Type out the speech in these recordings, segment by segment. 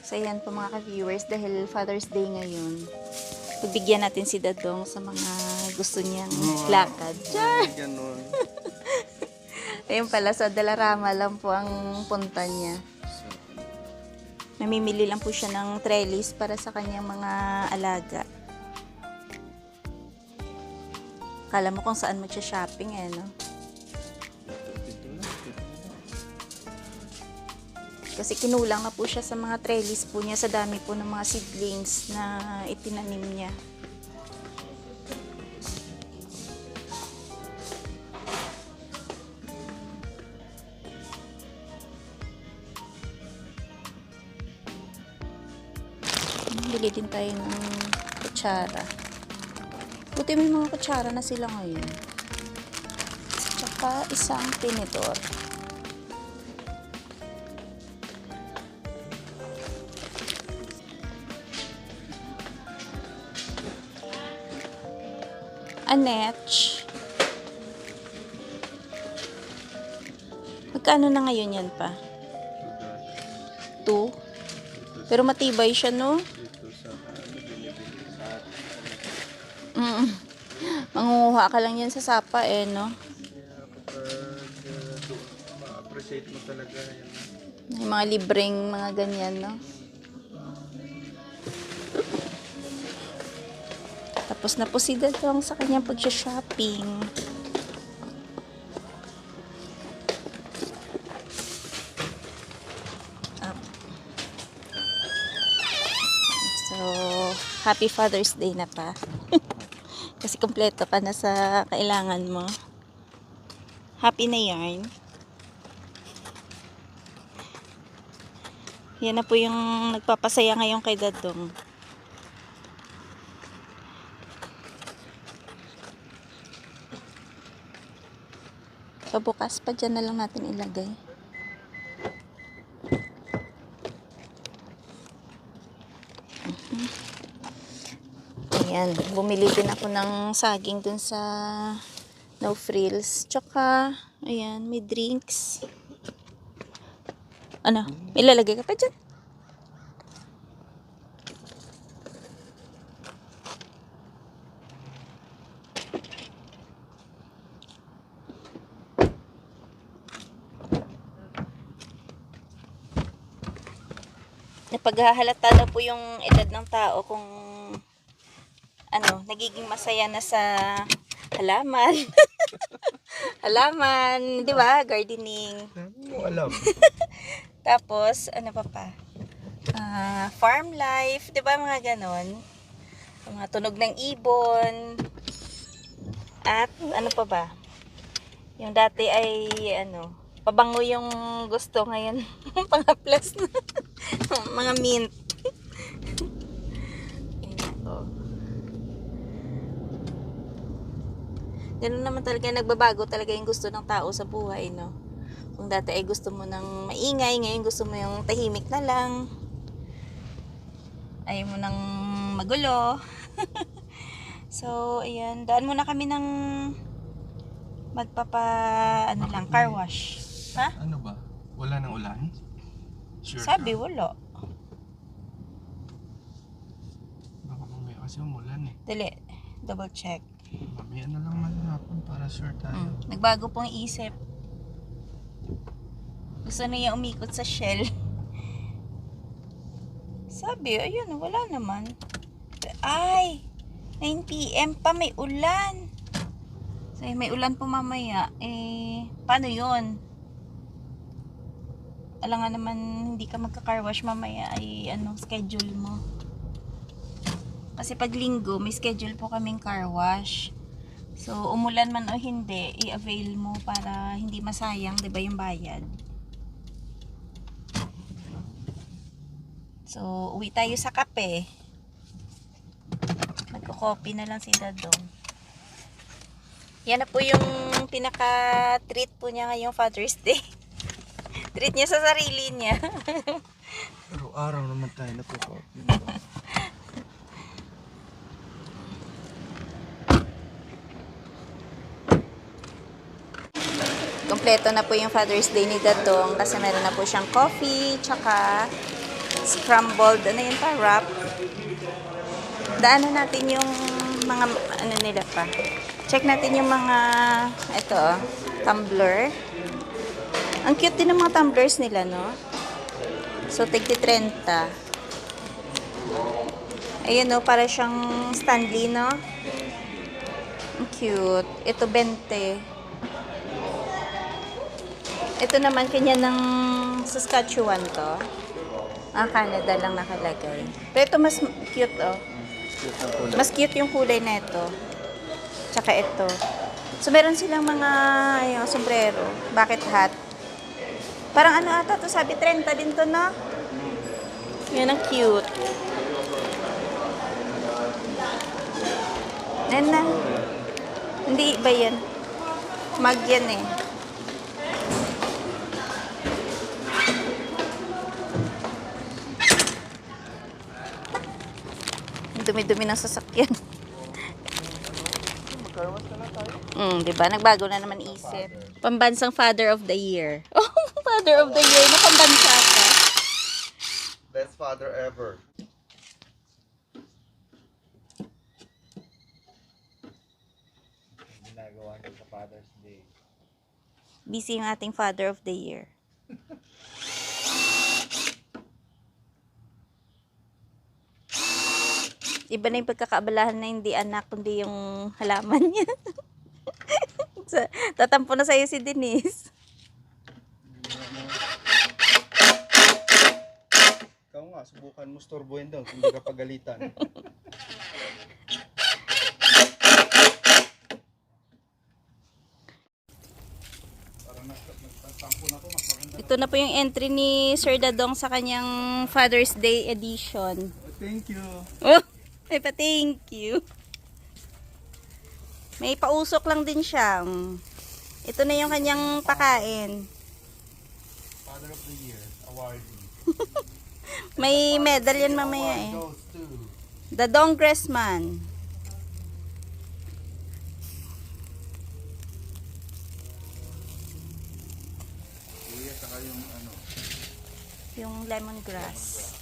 So, ayan po mga ka-viewers, dahil Father's Day ngayon, pagbigyan natin si Dadong sa mga gusto niyang lakad. Char! Ganun. Ayun pala, sa Dalarama lang po ang punta niya. Namimili lang po siya ng trellis para sa kanyang mga alaga. Kala mo kung saan magsha-shopping eh, no? Kasi kinulang na po siya sa mga trellis po niya sa dami po ng mga seedlings na itinanim niya. Bili din tayo ng kutsara. Buti may mga kutsara na sila ngayon. Tsaka isang tinidor. Anetch. Magkano na ngayon yan pa? 2? Pero matibay siya, no? Mangunguha ka lang yan sa sapa eh, no? Ma-appreciate mo talaga yan. Yung mga libreng mga ganyan, no? Tapos na po si Dadong sa kanyang pag-shopping. So, happy Father's Day na pa. Kasi kompleto ka na sa kailangan mo. Happy na yarn. Yan na po yung nagpapasaya ngayon kay Dadong. Pabukas pa dyan na lang natin ilagay. Ayan, bumili din ako ng saging dun sa No Frills. Tsaka, ayan, may drinks. Ano? Ilalagay ka pa dyan? Napaghahalata na po yung edad ng tao kung ano, nagiging masaya na sa halaman. Halaman, di ba? Gardening. Hindi mo alam. Tapos, ano pa pa? Farm life, di ba mga ganon? Mga tunog ng ibon. At ano pa ba? Yung dati ay ano, pabango yung gusto ngayon. Pang-plus na. Mga mint. Ganun naman talaga, nagbabago talaga yung gusto ng tao sa buhay, no? Kung dati ay gusto mo ng maingay, ngayon gusto mo yung tahimik na lang. Ayaw mo ng magulo. So, ayan. Daan muna kami ng ano lang, car wash. Ha? Ano ba? Wala nang ulan? Sure Sabi, ka? wala. Baka mamaya kasi umulan eh. Dali, double check. Mamaya na lang manapon para sure tayo. Nagbago pong isip. Gusto niya umikot sa Shell. Sabi, ayun, wala naman. Ay, 9 PM pa, may ulan. So, may ulan po mamaya. Eh, paano yun? Alam nga naman, hindi ka magka-car wash mamaya ay ano, schedule mo. Kasi pag linggo, may schedule po kaming car wash. So, umulan man o hindi, i-avail mo para hindi masayang, 'di ba, yung bayad. So, uwi tayo sa kape. Magko-coffee na lang si Dadong. Yan na po yung pinaka-treat po niya ngayong Father's Day. Treat niya sa sarili niya. Araw-araw naman tayo nagko-coffee. Kompleto na po yung Father's Day ni Dadong kasi meron na po siyang coffee, tsaka scrambled, ano yun pa, wrap. Daanan natin yung mga, ano nila pa. Check natin yung mga, ito, tumbler. Ang cute din ng mga tumblers nila, no? So, tigti 30. Ayun, no? Para siyang Stanley, no? Ang cute. Ito, 20. Ito naman, kanya ng Saskatchewan to. Canada lang nakalagay. Pero ito mas cute, oh. Mas cute yung kulay na ito. Tsaka ito. So, meron silang mga yung sombrero. Bucket hat. Parang ano ata to, sabi 30 din to, no? Yan ang cute. Yan na. Hindi iba yan. Mag yan eh. Dumi-dumi ng sasakyan. Diba? Nagbago na naman isip. Pambansang Father of the Year. Oh, Father of the Year na pambansa ka. Best father ever. Ginagawa niyo sa Father's Day. Busy yung ating Father of the Year. Iba na yung pagkakaabalahan na hindi anak, kundi yung halaman niya. Tatampo na sa'yo si Denise. Ikaw nga, subukan mo storbohin doon kung hindi ka pagalitan. Ito na po yung entry ni Sir Dadong sa kanyang Father's Day edition. Thank you. Oh, ay pa thank you. May pausok lang din siya. Ito na yung kanyang pakain. Father of the Year, awardee. May medal yan mamaya eh. Goes to Dadong Gressman. Kuya, saka yung ano. Yung lemongrass.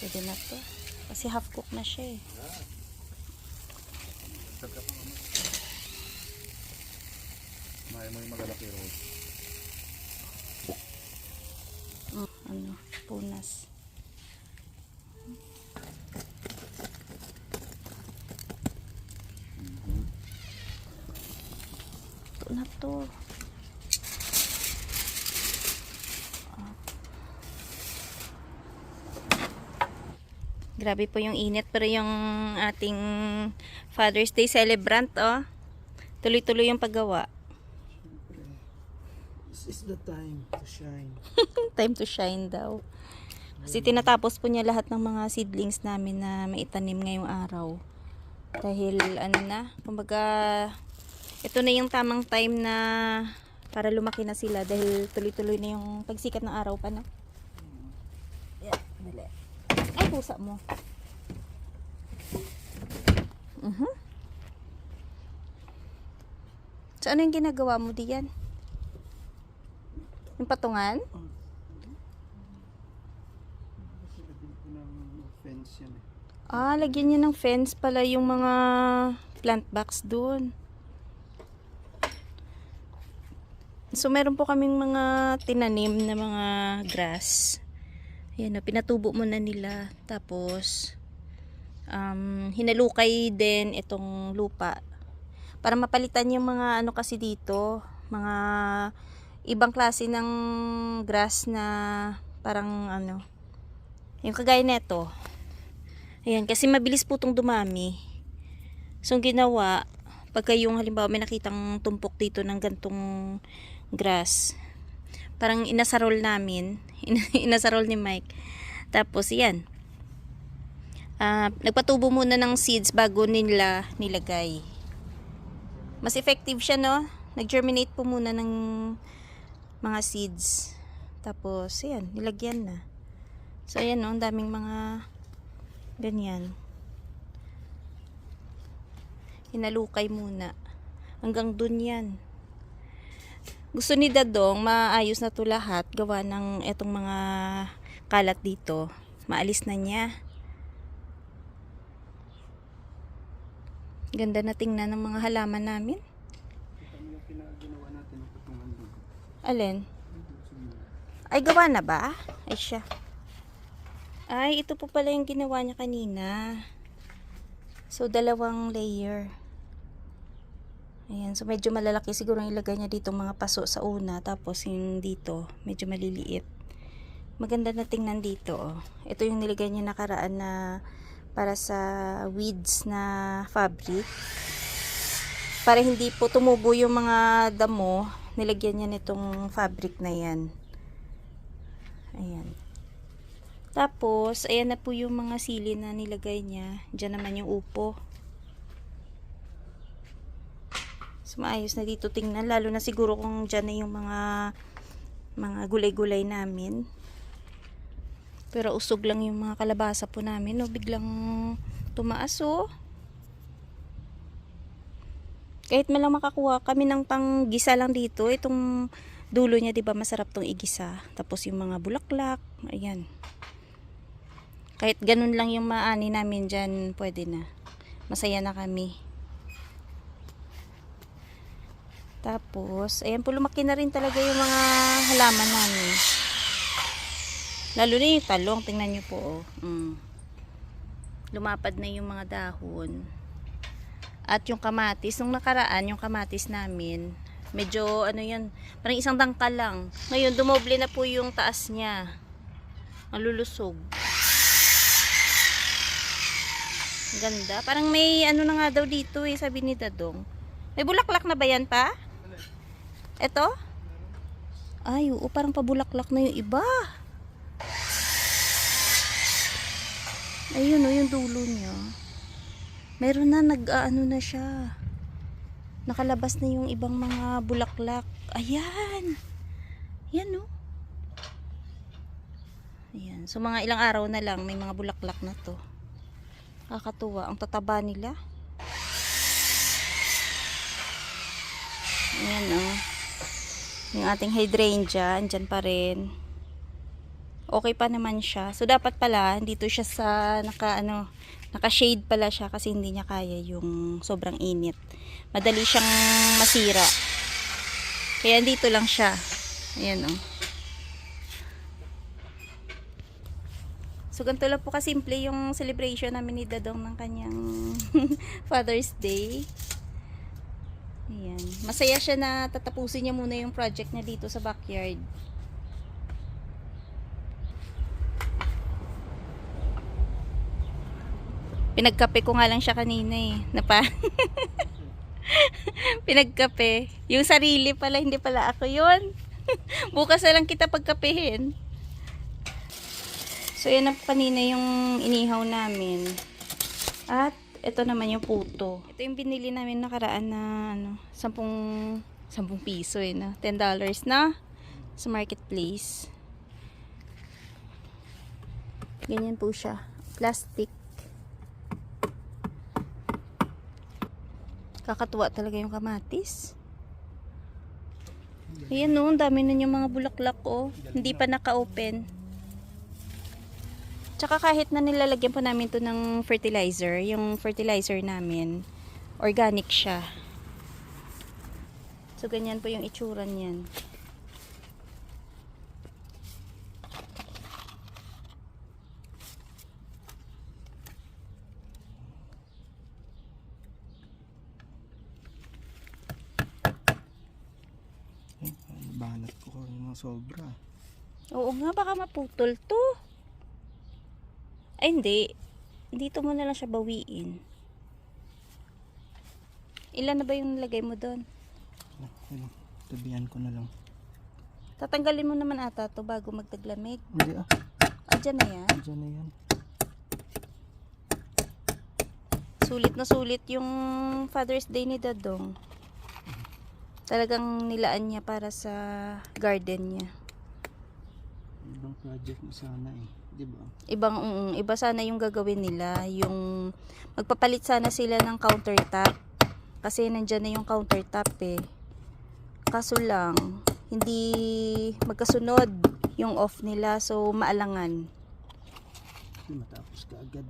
Pwede na to. Kasi half cook na siya eh. May mo yung magalaki roll. Ano, punas. Ito na to. Grabe po yung init, pero yung ating Father's Day celebrant, oh, tuloy-tuloy yung paggawa. This is the time to shine. Time to shine daw. Kasi tinatapos po niya lahat ng mga seedlings namin na maitanim ngayong araw. Dahil ano na, kumbaga, ito na yung tamang time na para lumaki na sila dahil tuloy-tuloy na yung pagsikat ng araw pa, no? Yeah, dali. Ay, pusa mo. So, ano yung ginagawa mo diyan? Yung patungan? Fence yan eh. Lagyan niya ng fence pala yung mga plant box doon. So, meron po kaming mga tinanim na mga grass. Ayan, pinatubo muna nila. Tapos, hinalukay din itong lupa. Para mapalitan yung mga ano kasi dito. Mga ibang klase ng grass na parang ano. Yung kagaya neto. Ayan, kasi mabilis po itong dumami. So, ang ginawa, pagka yung halimbawa may nakitang tumpok dito ng gantong grass, parang inasarol namin, inasarol ni Mike. Tapos, yan. Nagpatubo muna ng seeds bago nila nilagay. Mas effective siya, no? Nag-germinate po muna ng mga seeds. Tapos, yan, nilagyan na. So, ayan, no? Ang daming mga ganyan. Hinalukay muna. Hanggang dun yan. Gusto ni Dadong, maayos na to lahat. Gawa ng etong mga kalat dito. Maalis na niya. Ganda na tingnan ng mga halaman namin. Ito yung pinaginawa natin ng patungan doon. Alin? Ay, gawa na ba? Ay, siya. Ay, ito po pala yung ginawa niya kanina. So, 2 layer. Ayan. So, medyo malalaki siguro yung ilagay niya dito mga paso sa una. Tapos, yung dito, medyo maliliit. Maganda na tingnan dito. Oh. Ito yung nilagay niya nakaraan na para sa weeds na fabric. Para hindi po tumubo yung mga damo, nilagyan niya nitong fabric na yan. Ayan. Tapos, ayan na po yung mga sili na nilagay niya. Diyan naman yung upo. So, maayos na dito tingnan. Lalo na siguro kung dyan na yung mga gulay-gulay namin. Pero usog lang yung mga kalabasa po namin. No? Biglang tumaas, oh. Kahit malang makakuha kami ng panggisa lang dito. Itong dulo niya, diba, masarap tong igisa. Tapos yung mga bulaklak. Ayan. Kahit ganun lang yung maani namin dyan, pwede na. Masaya na kami. Tapos, ayan po, lumaki na rin talaga yung mga halaman namin. Lalo na yung talong, tingnan nyo po, oh. Lumapad na yung mga dahon. At yung kamatis, nung nakaraan, yung kamatis namin, medyo, ano yan, parang isang dangkal lang. Ngayon, dumoble na po yung taas niya. Ang lulusog. Ganda. Parang may ano na nga daw dito eh, sabi ni Dadong. May bulaklak na ba yan pa? Ito? Ay, oo, parang pabulaklak na yung iba. Ayun o, yung dulo niya. Meron na, nag-ano na siya. Nakalabas na yung ibang mga bulaklak. Ayan. Yan o. Ayan. So, mga ilang araw na lang, may mga bulaklak na to. Kakatuwa. Ang tataba nila. Ayan o. Yung ating hydrangea, andyan pa rin. Okay pa naman siya. So, dapat pala, dito siya sa, naka-shade pala siya kasi hindi niya kaya yung sobrang init. Madali siyang masira. Kaya dito lang siya. Ayan o. So, ganito lang po kasimple yung celebration namin ni Dadong ng kanyang Father's Day. Ayan. Masaya siya na tatapusin niya muna yung project niya dito sa backyard. Pinagkape ko nga lang siya kanina eh. Pinagkape. Yung sarili pala, hindi pala ako yun. Bukas na lang kita pagkapehin. So, yan na kanina yung inihaw namin. At, ito naman yung puto. Ito yung binili namin nakaraan na, 10 piso eh, na $10 na sa marketplace. Ganyan po siya. Plastic. Kakatuwa talaga yung kamatis. Ayan o, ang dami na yung mga bulaklak o. Hindi pa naka-open. Tsaka kahit na nilalagyan pa namin to ng fertilizer, yung fertilizer namin, organic siya. So, ganyan po yung itsura niyan. Banat ko ng sobra. Oo nga, baka maputol to. Ay, hindi. Dito mo na lang siya bawiin. Ilan na ba yung nilagay mo doon? Tabihan ko na lang. Tatanggalin mo naman ata to bago magtaglamig. Hindi ah. Ah, dyan na yan. Diyan na yan. Sulit na sulit yung Father's Day ni Dadong. Talagang nilaan niya para sa garden niya. Ibang project mo sana eh. Diba? Iba sana yung gagawin nila. Yung magpapalit sana sila ng countertop. Kasi nandyan na yung countertop eh. Kaso lang, hindi magkasunod yung off nila. So, maalangan. Hindi matapos ka agad.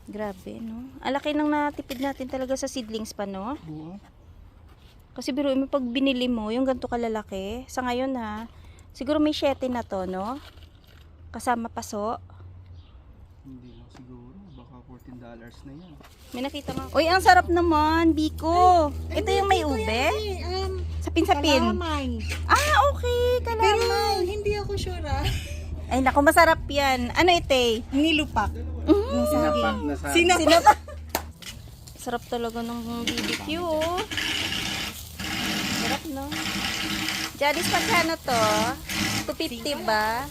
Grabe, no? Alaki nang natipid natin talaga sa seedlings pa, no? Oo. Kasi biro mo, pag binili mo, yung ganito kalalaki, sa ngayon ha, siguro may 7 na to, no? Kasama paso. Hindi lang siguro. Baka $14 na yan. May nakita nga. Uy, ang sarap naman, Biko. Ito yung may ube? Sapin-sapin. Kalamay. Ah, okay. Pero Kalamay. hindi ako sure Ay, naku, masarap yan. Ano ite? Nilupak. Sinapak na sa... Sinapa. Sarap talaga ng BBQ, oh. Sarap, no? Jadis, pagkano to? 250 ba?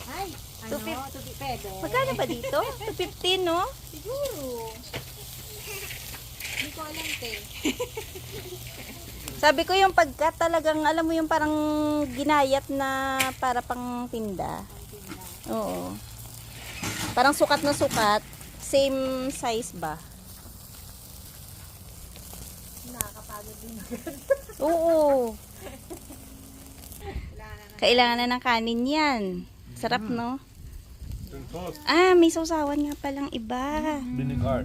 Ay, ano? 250. Pwede. Magkano ba dito? 250, no? Siguro. Hindi ko alam, te. Sabi ko yung pagka talagang, alam mo yung parang ginayat na para pang tinda. Oo. Parang sukat na sukat. Same size ba? Nakakapagod din. Oo. Kailangan na ng kanin yan. Sarap, no? Ah, may sausawan nga palang iba. Vinegar.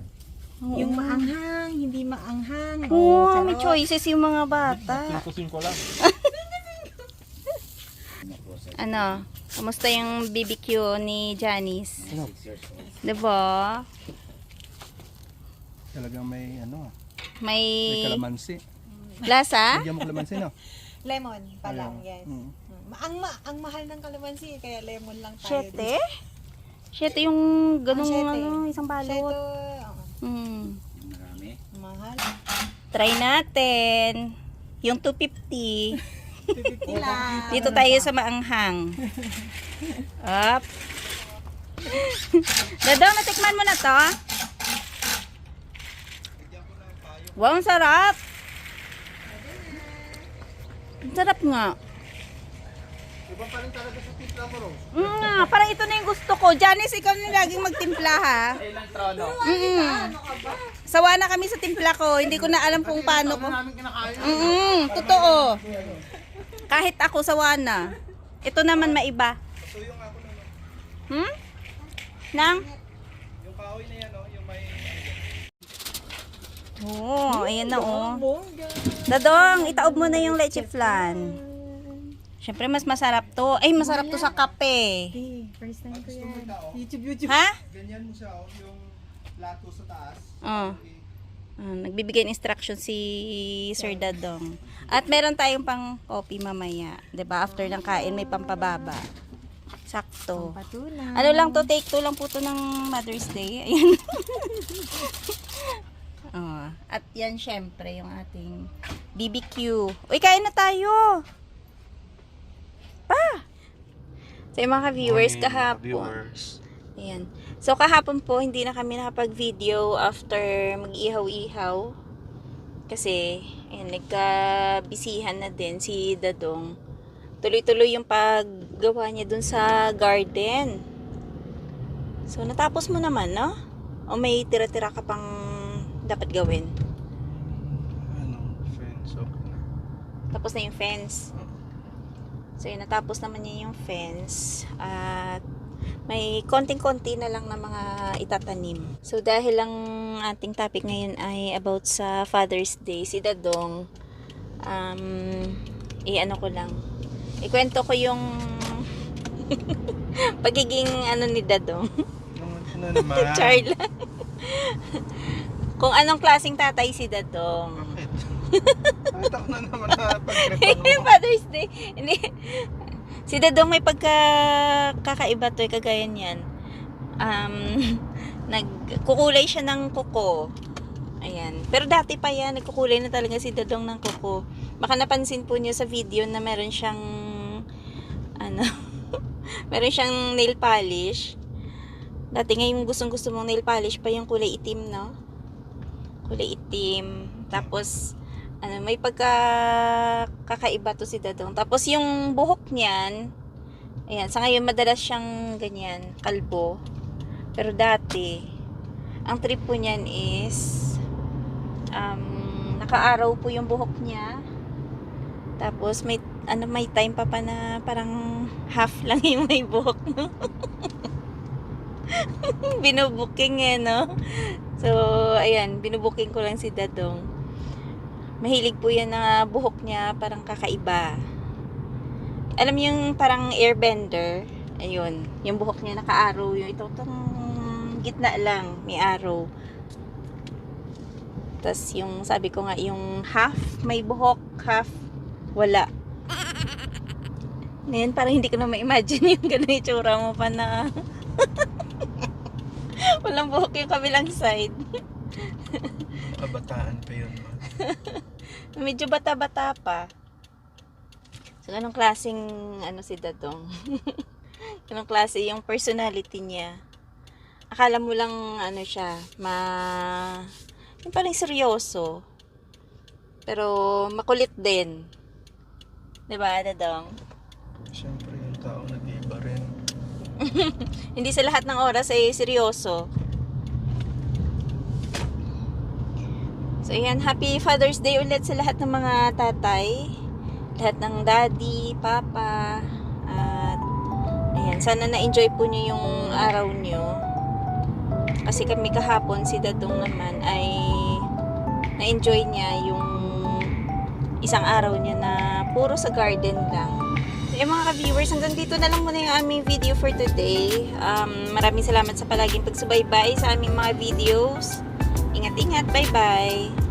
Oo. Yung maanghang, hindi maanghang. Oo, may choices yung mga bata. 5 lang. Ano? Kamusta yung BBQ ni Janice? Diba? Talagang may ano, May may kalamansi. lasa? Bigyan mo kalamansi, no? Lemon pa lang, Ayun. yes. Mm. Ang mahal ng kalamansi, kaya lemon lang tayo. Siyete? Siyete yung ganung Siyete. ano, isang Siyete, balot. oo. Mahal. Try natin. Yung 250. 50 lang. Dito tayo sa maanghang. Up. Dadong, natikman mo na to? Wow, ang sarap. Ang sarap nga. Iba pa rin talaga sa timpla mo, Rose. Parang ito na yung gusto ko. Janice, ikaw na laging magtimpla, ha? Ilang trono? Sawa na kami sa timpla ko. Hindi ko na alam kung paano ko. namin kinakain. Totoo. Kahit ako sawa na. Ito naman maiba. Pasuyong ako naman. Nang? Yung kahoy na yan, no? Yung may... Oo, ayan na, oh. Bongga. Dadong, itaob mo na yung leche flan. Siyempre, mas masarap to. Ay, masarap to sa kape. Hey, first time ko yan. YouTube. Ha? Ganyan mo siya, oh. Yung plato sa taas. Oh. Nagbibigay ng instruction si Sir Dadong. At meron tayong pang coffee mamaya. 'Di ba? After ng kain, may pampababa. Sakto. Patulang. Ano lang to, take 2 lang po to ng Mother's Day. Ayan. At yan syempre yung ating BBQ. Uy, kain na tayo. Pa! So yung mga viewers kahapon. Ayan. So kahapon po, hindi na kami nakapag-video after mag-ihaw-ihaw. Kasi, ayan, nagkabisihan na din si Dadong. Tuloy-tuloy yung paggawa niya dun sa garden. So, natapos mo naman, no? O may tira-tira ka pang dapat gawin? Ano, fence, okay na. Tapos na yung fence. So, yun, natapos naman niya yung fence. At may konting-konti na lang na mga itatanim. So, dahil ang ating topic ngayon ay about sa Father's Day, si Dadong, ano ko lang, ikwento ko yung pagiging ano ni Dadong. Ano naman? Charla. Kung anong klaseng tatay si Dadong. Bakit? Bakit ako na naman na pag-repan mo? Father's Day. Hindi. Si Dadong may pagkakaiba to, kagaya niyan. Nagkukulay siya ng kuko. Ayan. Pero dati pa yan, nagkukulay na talaga si Dadong ng kuko. Baka napansin po niyo sa video na meron siyang meron siyang nail polish. Dati ngayon gustong-gusto mong nail polish pa yung kulay itim, no? Kulay itim. Tapos may kakaiba to si Dadong. Tapos yung buhok niyan, ayan, sa ngayon madalas siyang ganyan, kalbo. Pero dati, ang trip po niyan is, nakaaraw po yung buhok niya. Tapos may time pa na parang half lang yung may buhok, no? Binubuking no? So, ayan, binubuking ko lang si Dadong. Mahilig po yan na buhok niya, parang kakaiba. Alam mo yung parang airbender, ayun, yung buhok niya naka-arrow, yung itong gitna lang, may arrow. Tapos yung sabi ko nga, yung half may buhok, half wala. Ngayon, parang hindi ko na ma-imagine yung gano'n itsura mo pa na walang buhok yung kabilang side. Kabataan pa yun. Medyo bata-bata pa. So, anong klaseng si Dadong? Anong klase yung personality niya? Akala mo lang siya, yung parang seryoso. Pero makulit din. 'Di ba, Dadong? Siyempre yung tao nag-iiba rin. Hindi sa lahat ng oras ay seryoso. So, ayan, happy Father's Day ulit sa lahat ng mga tatay. Lahat ng daddy, papa. At, ayan, sana na-enjoy po niyo yung araw niyo. Kasi kami kahapon, si Dadong naman ay na-enjoy niya yung isang araw niya na puro sa garden lang. So, mga ka-viewers, hanggang dito na lang muna yung aming video for today. Maraming salamat sa palaging pagsubaybay sa aming mga videos. Ingat-ingat. Bye-bye.